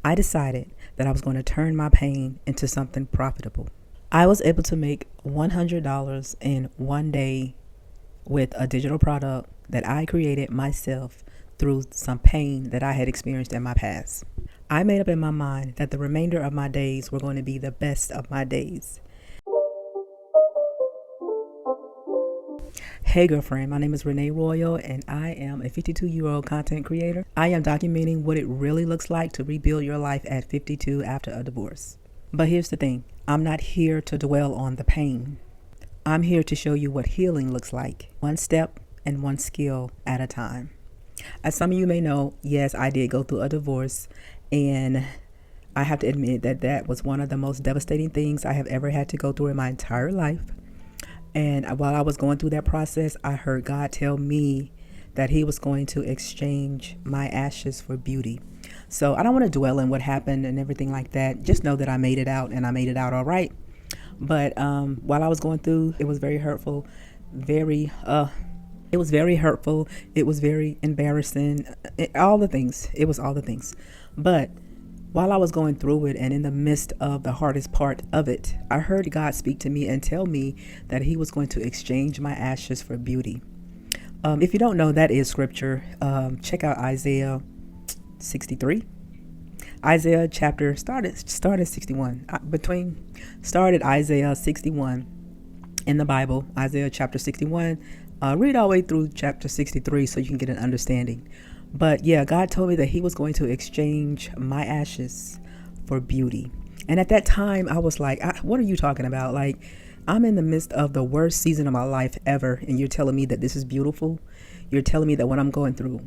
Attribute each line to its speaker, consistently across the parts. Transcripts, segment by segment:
Speaker 1: I decided that I was going to turn my pain into something profitable. I was able to make $100 in one day with a digital product that I created myself through some pain that I had experienced in my past. I made up in my mind that the remainder of my days were going to be the best of my days. Hey girlfriend, my name is Renee Royal and I am a 52-year-old content creator. I am documenting what it really looks like to rebuild your life at 52 after a divorce. But here's the thing, I'm not here to dwell on the pain. I'm here to show you what healing looks like, one step and one skill at a time. As some of you may know, yes, I did go through a divorce, and I have to admit that that was one of the most devastating things I have ever had to go through in my entire life. And while I was going through that process, I heard God tell me that he was going to exchange my ashes for beauty. So I don't want to dwell on what happened and everything like that. Just know that I made it out, and I made it out all right. But while I was going through, it was very hurtful, it was very hurtful. It was very embarrassing. All the things. It was all the things. But while I was going through it and in the midst of the hardest part of it, I heard God speak to me and tell me that he was going to exchange my ashes for beauty. If you don't know, that is scripture. Check out Isaiah 63. Isaiah chapter started 61. Started Isaiah 61 in the Bible. Isaiah chapter 61. Read all the way through chapter 63 so you can get an understanding. But yeah, God told me that he was going to exchange my ashes for beauty. And at that time, I was like, what are you talking about? Like, I'm in the midst of the worst season of my life ever. And you're telling me that this is beautiful. You're telling me that what I'm going through,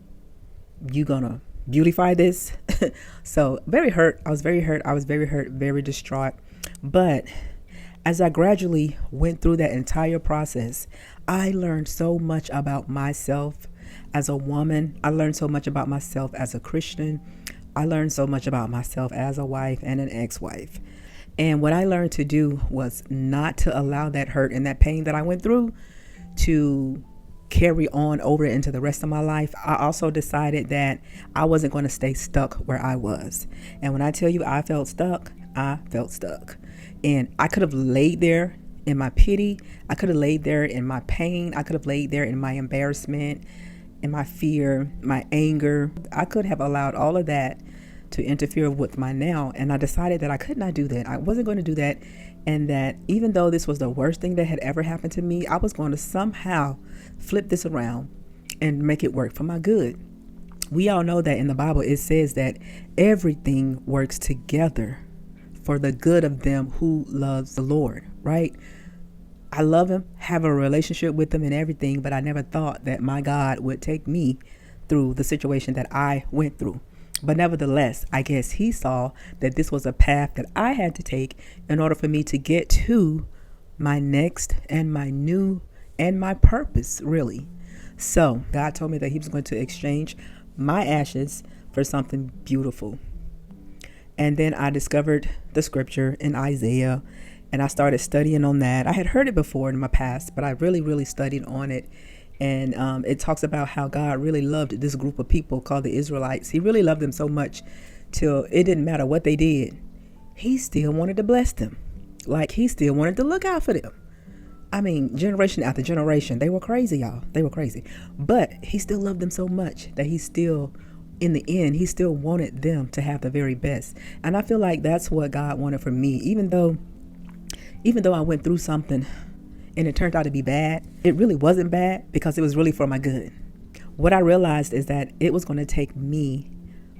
Speaker 1: you're going to beautify this. So very hurt. I was very hurt. I was very hurt, very distraught. But as I gradually went through that entire process, I learned so much about myself as a woman. I learned so much about myself as a Christian. I learned so much about myself as a wife and an ex-wife. And what I learned to do was not to allow that hurt and that pain that I went through to carry on over into the rest of my life. I also decided that I wasn't going to stay stuck where I was. And when I tell you I felt stuck, I felt stuck. And I could have laid there in my pity. I could have laid there in my pain. I could have laid there in my embarrassment, in my fear, my anger. I could have allowed all of that to interfere with my now. And I decided that I could not do that. I wasn't going to do that. And that even though this was the worst thing that had ever happened to me, I was going to somehow flip this around and make it work for my good. We all know that in the Bible, it says that everything works together for the good of them who loves the Lord, right? I love him, have a relationship with him and everything, but I never thought that my God would take me through the situation that I went through. But nevertheless, I guess he saw that this was a path that I had to take in order for me to get to my next and my new and my purpose, really. So God told me that he was going to exchange my ashes for something beautiful. And then I discovered the scripture in Isaiah, and I started studying on that. I had heard it before in my past, but I really studied on it. And it talks about how God really loved this group of people called the Israelites. He really loved them so much till it didn't matter what they did. He still wanted to bless them. Like, he still wanted to look out for them. I mean, generation after generation, they were crazy, y'all. They were crazy. But he still loved them so much that he still, in the end, he still wanted them to have the very best. And I feel like that's what God wanted for me. Even though I went through something and it turned out to be bad, it really wasn't bad because it was really for my good. What I realized is that it was going to take me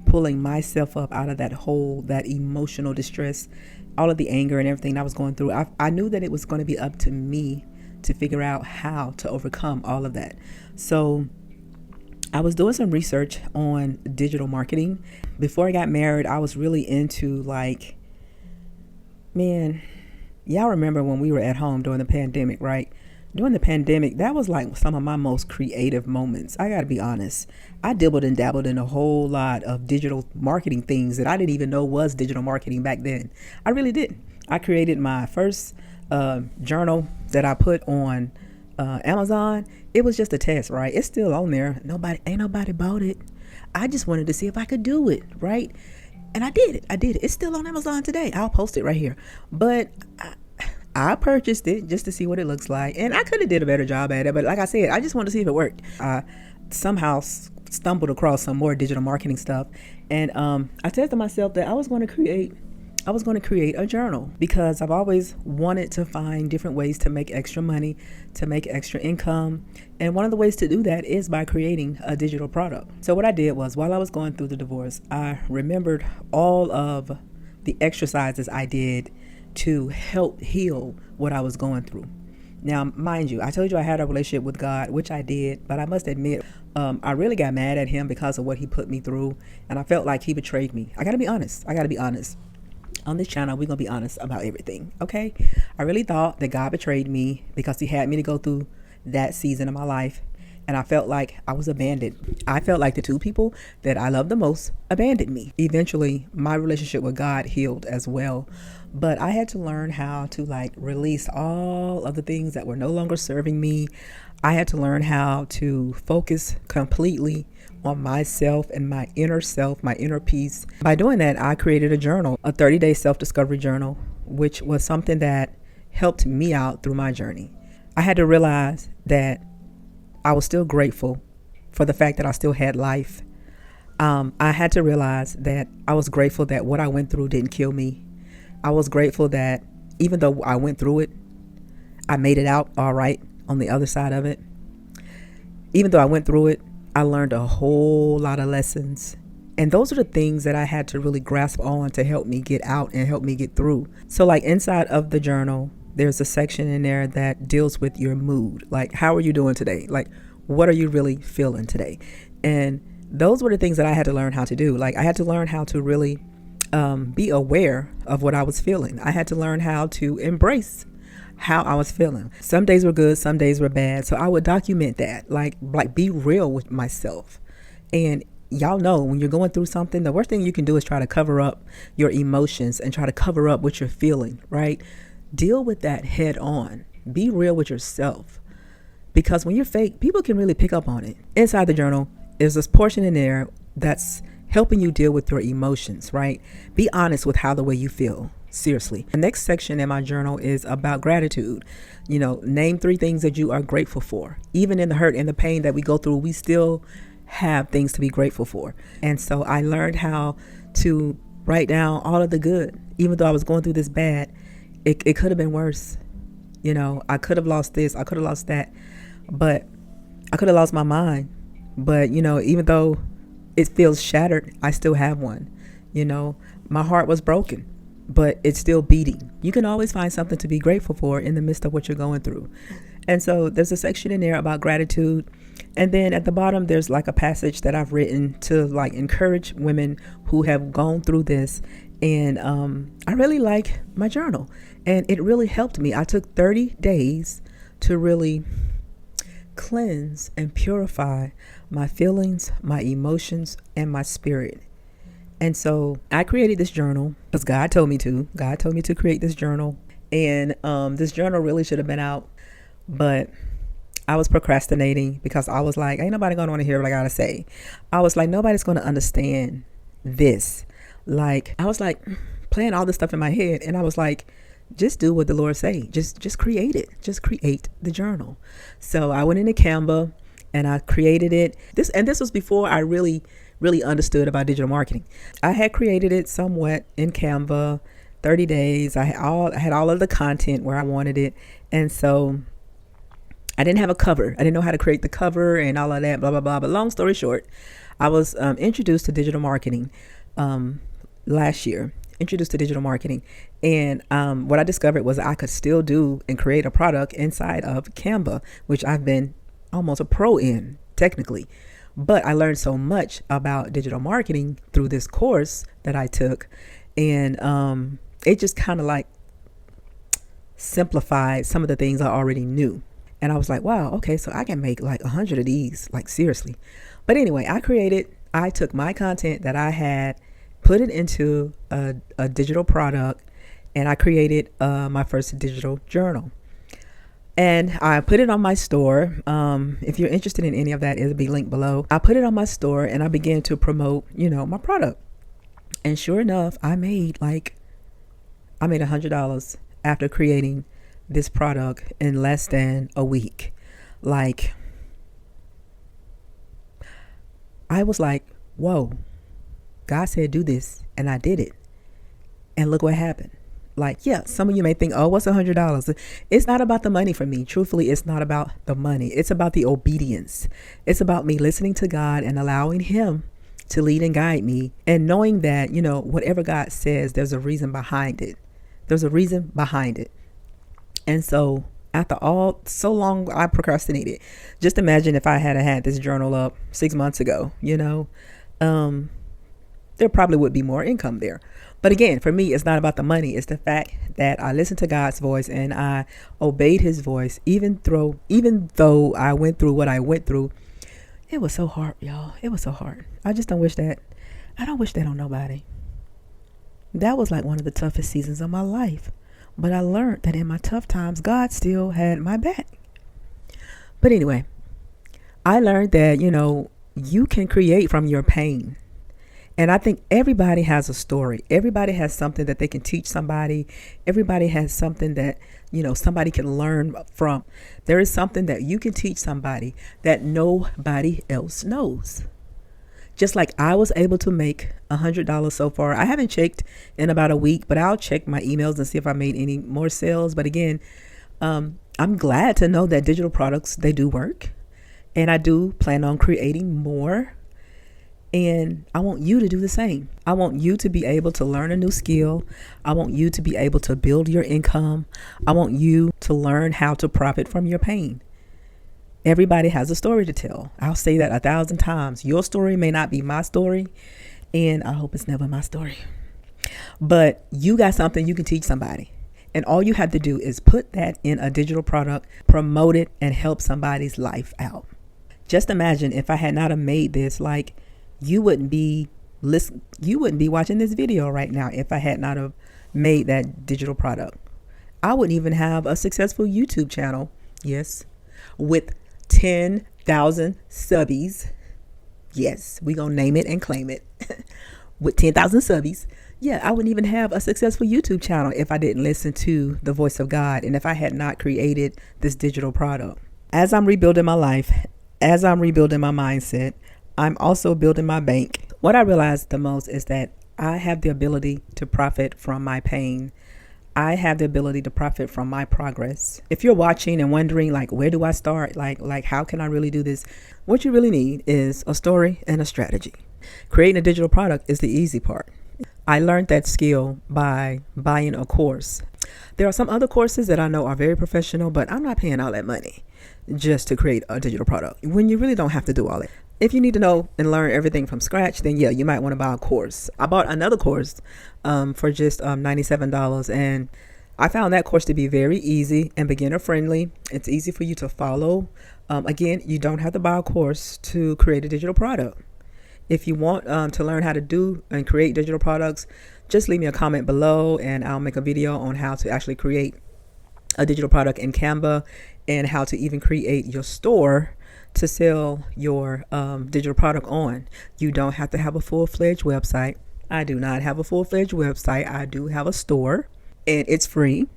Speaker 1: pulling myself up out of that hole, that emotional distress, all of the anger and everything I was going through. I knew that it was going to be up to me to figure out how to overcome all of that. So I was doing some research on digital marketing. Before I got married, I was really into y'all remember when we were at home during the pandemic, right? During the pandemic, that was like some of my most creative moments. I got to be honest. I dabbled and dabbled in a whole lot of digital marketing things that I didn't even know was digital marketing back then. I really didn't. I created my first journal that I put on Amazon. It was just a test, right? It's still on there. Ain't nobody bought it. I just wanted to see if I could do it, right? And I did it. I did it. It's still on Amazon today. I'll post it right here. But I purchased it just to see what it looks like. And I could have did a better job at it. But like I said, I just wanted to see if it worked. I somehow stumbled across some more digital marketing stuff. And I said to myself that I was going to create a journal because I've always wanted to find different ways to make extra money, to make extra income. And one of the ways to do that is by creating a digital product. So what I did was, while I was going through the divorce, I remembered all of the exercises I did to help heal what I was going through. Now, mind you, I told you I had a relationship with God, which I did, but I must admit, I really got mad at him because of what he put me through. And I felt like he betrayed me. I got to be honest. On this channel, we're going to be honest about everything, okay? I really thought that God betrayed me because he had me to go through that season of my life, and I felt like I was abandoned. I felt like the two people that I loved the most abandoned me. Eventually, my relationship with God healed as well, but I had to learn how to release all of the things that were no longer serving me. I had to learn how to focus completely on myself and my inner self, my inner peace. By doing that, I created a journal, a 30-day self-discovery journal, which was something that helped me out through my journey. I had to realize that I was still grateful for the fact that I still had life. I had to realize that I was grateful that what I went through didn't kill me. I was grateful that even though I went through it, I made it out all right on the other side of it. Even though I went through it, I learned a whole lot of lessons. And those are the things that I had to really grasp on to help me get out and help me get through. So inside of the journal, there's a section in there that deals with your mood. How are you doing today? What are you really feeling today? And those were the things that I had to learn how to do. I had to learn how to really be aware of what I was feeling. I had to learn how to embrace how I was feeling. Some days were good, some days were bad. So I would document that, be real with myself. And y'all know when you're going through something, the worst thing you can do is try to cover up your emotions and try to cover up what you're feeling, right? Deal with that head on. Be real with yourself. Because when you're fake, people can really pick up on it. Inside the journal is this portion in there that's helping you deal with your emotions, right? Be honest with how the way you feel. Seriously. The next section in my journal is about gratitude. Name 3 things that you are grateful for. Even in the hurt and the pain that we go through, we still have things to be grateful for. And so I learned how to write down all of the good. Even though I was going through this bad, it could have been worse. I could have lost this, I could have lost that, but I could have lost my mind. But, even though it feels shattered, I still have one. My heart was broken, but it's still beating. You can always find something to be grateful for in the midst of what you're going through. And so there's a section in there about gratitude. And then at the bottom, there's a passage that I've written to encourage women who have gone through this. And I really like my journal, and it really helped me. I took 30 days to really cleanse and purify my feelings, my emotions, and my spirit. And so I created this journal because God told me to. God told me to create this journal. And this journal really should have been out, but I was procrastinating because I was like, ain't nobody going to want to hear what I got to say. I was like, nobody's going to understand this. I was playing all this stuff in my head, and I was like, just do what the Lord say. Just create it. Just create the journal. So I went into Canva and I created it. This was before I really understood about digital marketing. I had created it somewhat in Canva, 30 days. I had all of the content where I wanted it. And so I didn't have a cover. I didn't know how to create the cover and all of that, blah, blah, blah. But long story short, I was introduced to digital marketing last year. And what I discovered was I could still do and create a product inside of Canva, which I've been almost a pro in technically. But I learned so much about digital marketing through this course that I took. And it just kind of simplified some of the things I already knew. And I was like, wow, okay, so I can make 100 of these, seriously. But anyway, I took my content that I had, put it into a digital product, and I created my first digital journal. And I put it on my store. If you're interested in any of that, it'll be linked below. I put it on my store and I began to promote, my product. And sure enough, I made $100 after creating this product in less than a week. Like, I was like, whoa, God said do this, and I did it. And look what happened. Like, yeah, some of you may think, oh, what's $100? It's not about the money for me. Truthfully, it's not about the money. It's about the obedience. It's about me listening to God and allowing Him to lead and guide me, and knowing that, whatever God says, there's a reason behind it. There's a reason behind it. And so after so long I procrastinated. Just imagine if I had this journal up 6 months ago, there probably would be more income there. But again, for me, it's not about the money. It's the fact that I listened to God's voice and I obeyed His voice, even though I went through what I went through. It was so hard, y'all. It was so hard. I don't wish that on nobody. That was like one of the toughest seasons of my life. But I learned that in my tough times, God still had my back. But anyway, I learned that, you can create from your pain. And I think everybody has a story. Everybody has something that they can teach somebody. Everybody has something that, somebody can learn from. There is something that you can teach somebody that nobody else knows. Just like I was able to make $100 so far. I haven't checked in about a week, but I'll check my emails and see if I made any more sales. But again, I'm glad to know that digital products, they do work. And I do plan on creating more. And I want you to do the same. I want you to be able to learn a new skill. I want you to be able to build your income. I want you to learn how to profit from your pain. Everybody has a story to tell. I'll say that 1,000 times. Your story may not be my story, and I hope it's never my story. But you got something you can teach somebody. And all you have to do is put that in a digital product, promote it, and help somebody's life out. Just imagine if I had not have made this, you wouldn't be watching this video right now if I had not have made that digital product. I wouldn't even have a successful YouTube channel. Yes, with 10,000 subbies. Yes, we gonna name it and claim it. With 10,000 subbies. Yeah, I wouldn't even have a successful YouTube channel if I didn't listen to the voice of God and if I had not created this digital product. As I'm rebuilding my life, as I'm rebuilding my mindset, I'm also building my bank. What I realized the most is that I have the ability to profit from my pain. I have the ability to profit from my progress. If you're watching and wondering, where do I start? How can I really do this? What you really need is a story and a strategy. Creating a digital product is the easy part. I learned that skill by buying a course. There are some other courses that I know are very professional, but I'm not paying all that money just to create a digital product when you really don't have to do all that. If you need to know and learn everything from scratch, then yeah, you might want to buy a course. I bought another course for just $97, and I found that course to be very easy and beginner friendly. It's easy for you to follow. Again, you don't have to buy a course to create a digital product. If you want to learn how to do and create digital products, just leave me a comment below and I'll make a video on how to actually create a digital product in Canva and how to even create your store to sell your digital product on. You don't have to have a full-fledged website. I do not have a full-fledged website. I do have a store and it's free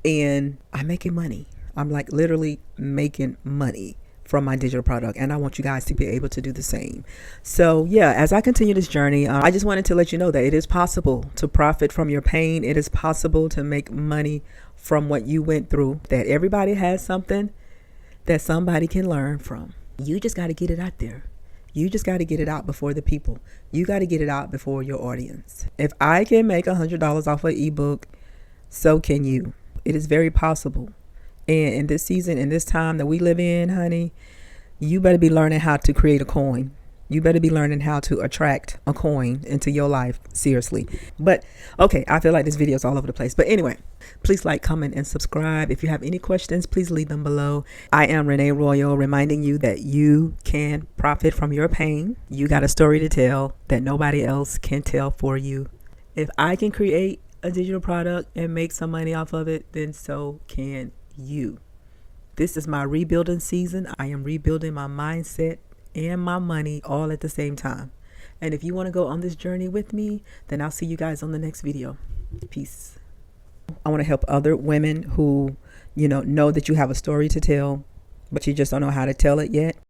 Speaker 1: and I'm making money. I'm literally making money from my digital product, and I want you guys to be able to do the same. So yeah, as I continue this journey, I just wanted to let you know that it is possible to profit from your pain. It is possible to make money from what you went through, that everybody has something that somebody can learn from. You just got to get it out there. You just got to get it out before the people. You got to get it out before your audience. If I can make $100 off an ebook, so can you. It is very possible. And in this season, in this time that we live in, honey, you better be learning how to create a coin. You better be learning how to attract a coin into your life. Seriously. But okay, I feel like this video is all over the place. But anyway, please like, comment, and subscribe. If you have any questions, please leave them below. I am Renee Royal, reminding you that you can profit from your pain. You got a story to tell that nobody else can tell for you. If I can create a digital product and make some money off of it, then so can you. This is my rebuilding season. I am rebuilding my mindset and my money all at the same time. And if you want to go on this journey with me, then I'll see you guys on the next video. Peace. I want to help other women who, know that you have a story to tell, but you just don't know how to tell it yet.